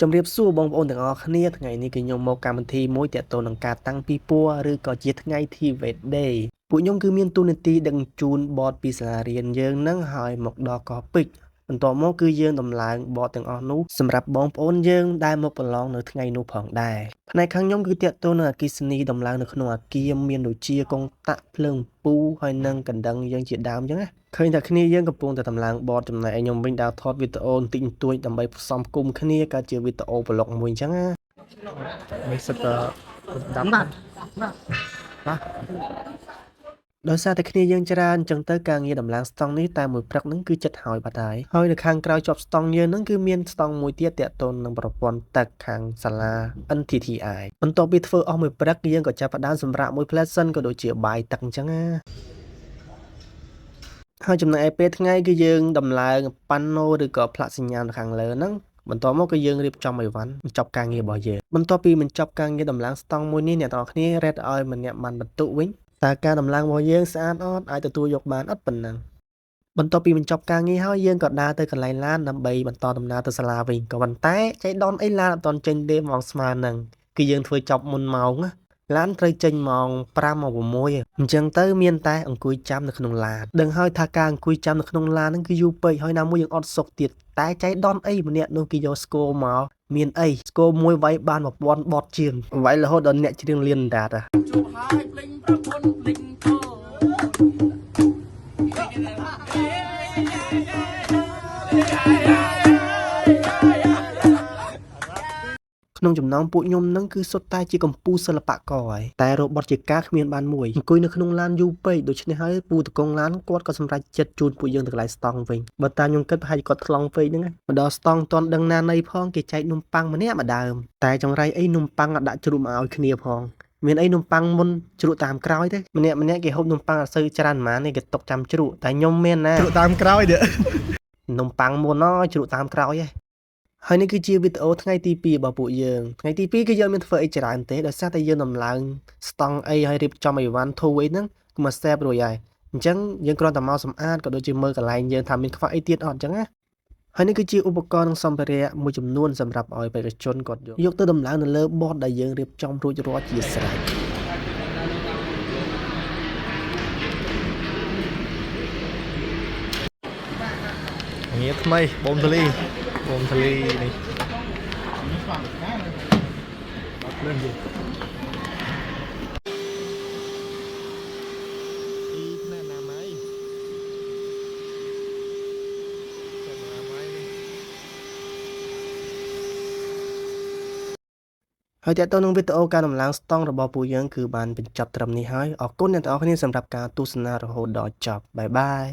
ជំរាបសួរបងប្អូនទាំងអស់គ្នាថ្ងៃនេះគឺខ្ញុំមកកម្មវិធីមួយទាក់ទងនឹងការតាំងពិព័រណ៍ឬក៏ជាថ្ងៃ TVET Day ពួកខ្ញុំគឺមានទូនាទីដឹកជញ្ជូនបទពីសាលារៀនយើងនឹងហើយមកដល់កោះពេជ្របន្ទាប់មកគឺយើងដំឡើងបទទាំងអស់នោះសម្រាប់បងប្អូនយើងដែលមកប្រឡងនៅថ្ងៃនោះផងដែរផ្នែកខាងខ្ញុំគឺទាក់ទងនឹងអគ្គិសនីដំឡើងនៅក្នុងអគារមានដូចជាកុងតាក់ភ្លើងពូហើយនិងកណ្ដឹងយើងជាដើមអញ្ចឹងណាឃើញតែគ្នាយើងកំពុងតែដំឡើងបទចំណែកឯខ្ញុំវិញដើរថតវីដេអូបន្តិចបន្តួចដើម្បីផ្សំគុំគ្នាកើតជាវីដេអូប្លុកមួយអញ្ចឹងណាមិនសិតដាំណាដោយសារតែគ្នាយើងច្រើនអញ្ចឹងទៅការងារដំឡើងស្តង់នេះតែមួយព្រឹកហ្នឹងគឺចិត្តហើយបាត់ហើយនៅខាងក្រៅជាប់ស្តង់យើងហ្នឹងគឺមានស្តង់មួយទៀតតាក់ទងនឹងប្រព័ន្ធទឹកខាងសាលា NTTI បន្ទាប់ពីធ្វើអស់មួយព្រឹកយើងក៏ចាប់ផ្ដើមសម្រាកមួយផ្លែសិនក៏ដូចជាបាយទឹកអញ្ចឹងណាហើយចំណែកឯពេលថ្ងៃគឺយើងដំឡើងប៉ាណូឬក៏ផ្លាកសញ្ញានៅខាងលើហ្នឹងបន្ទាប់មកគឺយើងរៀបចំអីវ៉ាន់បញ្ចប់ការងាររបស់យើងបន្ទាប់ពីបញ្ចប់ការងារដំឡើងស្តង់មួយនេះអ្នកទាំងអស់គ្នារ៉េតឲ្យម្នាក់បានបន្ទុកវិញតើការដំឡើងរបស់យើងស្អាតអត់អាចទទួលយកបានអត់ប៉ុណ្ណឹងបន្ទាប់ពីបញ្ចប់ការងារហើយយើងក៏ដើរទៅកន្លែងឡានដើម្បីបន្តដំណើរទៅសាលាវិញក៏ប៉ុន្តែចៃដនអីឡានអត់ទាន់ចេញទេម៉ោងស្មើហ្នឹងគឺយើងធ្វើចប់មុនម៉ោងណាឡានត្រូវចេញម៉ោង5ម៉ោង6អញ្ចឹងទៅមានតែអង្គុយចាំនៅក្នុងឡានដឹងហើយថាការអង្គុយចាំនៅក្នុងឡានហ្នឹងគឺយូរពេកហើយណាមួយយើងអត់សុខទៀតតែចៃដនអីម្នាក់នោះគេយកស្គរមកមានអីស្គរមួយវាយបាន1000បតជាងវាយរហូតដល់អ្នកច្រៀងលៀនដាតជួបហើយភ្លេងប្រពន្ធភ្លេងធោក្នុងចំណោមពួកខ្ញុំនឹងគឺសុទ្ធតែជាកម្ពុជាសិល្បករហើយតែរបត់ជាការគ្មានបានមួយអង្គុយនៅក្នុងឡានយូរពេកដូច្នេះហើយពូតកងឡានគាត់ក៏សម្រេចចិត្តជូនពួកយើងទៅកន្លែងស្តង់វិញបើតាមខ្ញុំគិតប្រហែលជាគាត់ថ្លង់ពេកហ្នឹងមកដល់ស្តង់តន់ដឹងណានៃផងគេចែកនំប៉័ងម្នាក់មកដើមតែចង្រៃអីនំប៉័ងអត់ដាក់ជ្រូកមកឲ្យគ្នាផងមានអីនំប៉័ងមុនជ្រូកតាមក្រោយទេម្នាក់គេហូបនំប៉័ងអត់សូវច្រើនប៉ុន្មានទេគេຕົកចាំជ្រូកតែខ្ញុំមានណាជ្រូកតាមក្រោយទេនំប៉័ងមុនជ្រូកតាមក្រោយឯងហើយនេះគឺជាវីដេអូថ្ងៃទី2របស់ពួកយើងថ្ងៃទី2គឺយើងមានធ្វើអីច្រើនទេដោយសារតែយើងដំឡើងស្តង់អីហើយរៀបចំអីវ៉ាន់ធូអីហ្នឹងគឺមកសេបរួចហើយអញ្ចឹងយើងគ្រាន់តែមកសម្អាតក៏ដូចជាមើលកន្លែងយើងថាមានខ្វះអីទៀតអត់អញ្ចឹងណាហើយនេះគឺជាឧបករណ៍និងសម្ភារៈមួយចំនួនសម្រាប់ឲ្យបេក្ខជនគាត់យកទៅដំឡើងនៅលើបតដែលយើងរៀបចំរួចរាល់ជាស្រេចងារថ្មីបូមទលីនេះអត់លឿនទេហើយតើតើនឹងវីដេអូការដំឡើងស្តង់របស់ពួកយើងគឺបានបញ្ចប់ត្រឹមនេះហើយអរគុណអ្នកទាំងអស់គ្នាសម្រាប់ការទស្សនារហូតដល់ចប់បាយបាយ